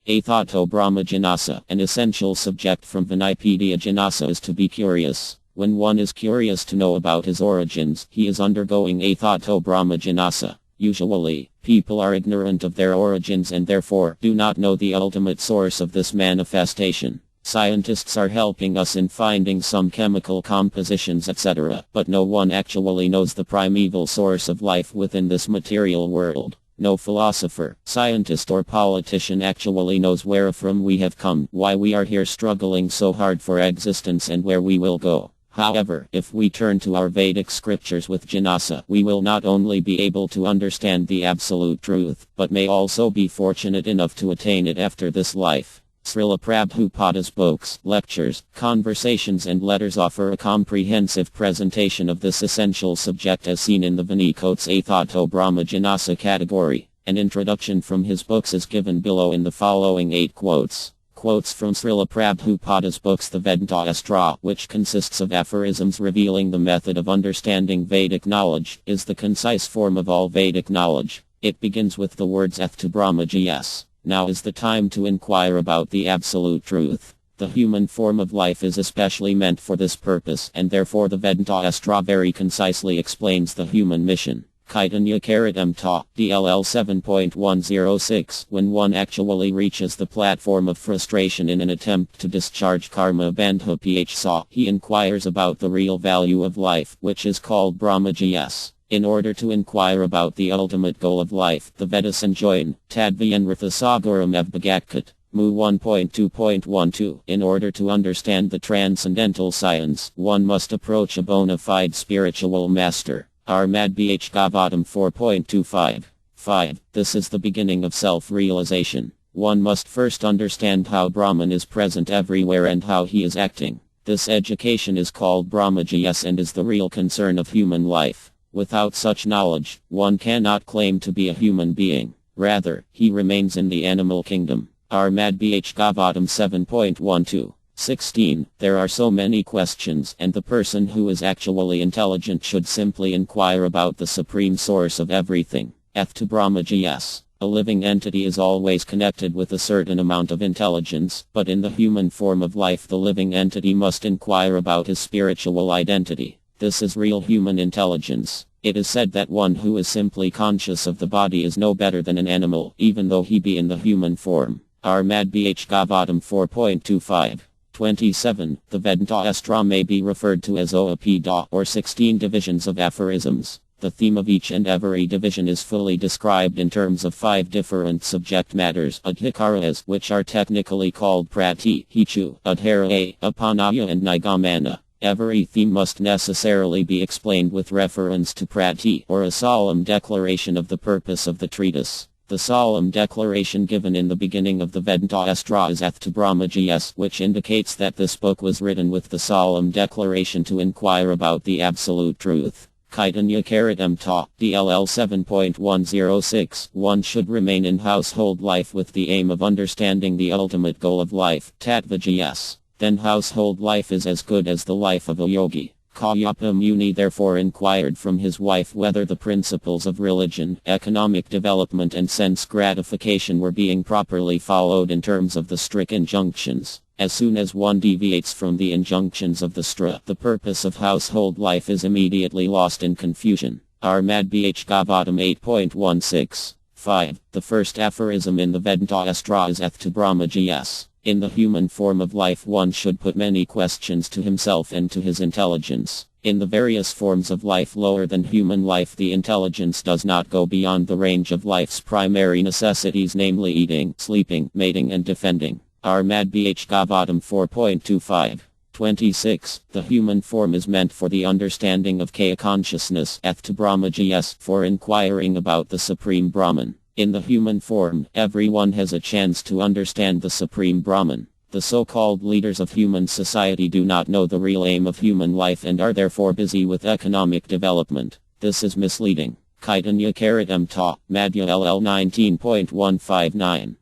Athato Brahma Jijnasa. An essential subject from Vinaypedia Jijnasa is to be curious. When one is curious to know about his origins, he is undergoing Athato Brahma Jijnasa. Usually, people are ignorant of their origins and therefore do not know the ultimate source of this manifestation. Scientists are helping us in finding some chemical compositions etc., but no one actually knows the primeval source of life within this material world. No philosopher, scientist or politician actually knows where from we have come, why we are here struggling so hard for existence and where we will go. However, if we turn to our Vedic scriptures with Jijnasa, we will not only be able to understand the absolute truth, but may also be fortunate enough to attain it after this life. Srila Prabhupada's books, lectures, conversations and letters offer a comprehensive presentation of this essential subject as seen in the Vinaycote's Athato Brahma Jijnasa category. An introduction from his books is given below in the following 8 quotes. Quotes from Srila Prabhupada's books The Vedanta, which consists of aphorisms revealing the method of understanding Vedic knowledge, is the concise form of all Vedic knowledge. It begins with the words Athato Brahma Jijnasa. Now is the time to inquire about the absolute truth. The human form of life is especially meant for this purpose, and therefore the Vedanta very concisely explains the human mission. Chaitanya Charitamrita, DLL 7.106. When one actually reaches the platform of frustration in an attempt to discharge karma bandha phsa, he inquires about the real value of life, which is called Brahma Jijnasa. In order to inquire about the ultimate goal of life, the Vedas enjoin, Tadvyanrtha Sagaram Evbhagatkat, Mu 1.2.12. In order to understand the transcendental science, one must approach a bona fide spiritual master. Armad Bh Gavatam 4.25. 5. This is the beginning of self-realization. One must first understand how Brahman is present everywhere and how he is acting. This education is called Brahma Jijnasa and is the real concern of human life. Without such knowledge, one cannot claim to be a human being. Rather, he remains in the animal kingdom. Armad Bh Gavatam 7.12. 16. There are so many questions, and the person who is actually intelligent should simply inquire about the supreme source of everything. Athato Brahma Jijnasa. A living entity is always connected with a certain amount of intelligence, but in the human form of life the living entity must inquire about his spiritual identity. This is real human intelligence. It is said that one who is simply conscious of the body is no better than an animal, even though he be in the human form. Armad Bh Gavatam 4.25. 27. The Vedanta may be referred to as OAPDA, or 16 divisions of aphorisms. The theme of each and every division is fully described in terms of 5 different subject matters, adhikaras, which are technically called prati, hichu, adhara, apanaya and nigamana. Every theme must necessarily be explained with reference to prati, or a solemn declaration of the purpose of the treatise. The solemn declaration given in the beginning of the Vedanta is Athato Brahma Jijnasa, which indicates that this book was written with the solemn declaration to inquire about the absolute truth. Chaitanya Charitamrita, DLL 7.106. One should remain in household life with the aim of understanding the ultimate goal of life, Tattva Jijnasa. Then household life is as good as the life of a yogi. Kayyapa Muni therefore inquired from his wife whether the principles of religion, economic development and sense gratification were being properly followed in terms of the strict injunctions. As soon as one deviates from the injunctions of the Stra, the purpose of household life is immediately lost in confusion. Armad Bh Gavatam 8.16. 5. The first aphorism in the Vedanta is Athato Brahma Jijnasa. In the human form of life one should put many questions to himself and to his intelligence. In the various forms of life lower than human life the intelligence does not go beyond the range of life's primary necessities, namely eating, sleeping, mating and defending. Armad Bh Gavatam 4.25. 26. The human form is meant for the understanding of Kaya consciousness, Athato Brahma Jijnasa, for inquiring about the Supreme Brahman. In the human form, everyone has a chance to understand the Supreme Brahman. The so-called leaders of human society do not know the real aim of human life and are therefore busy with economic development. This is misleading. Chaitanya Charitamrita, Madhya LL 19.159.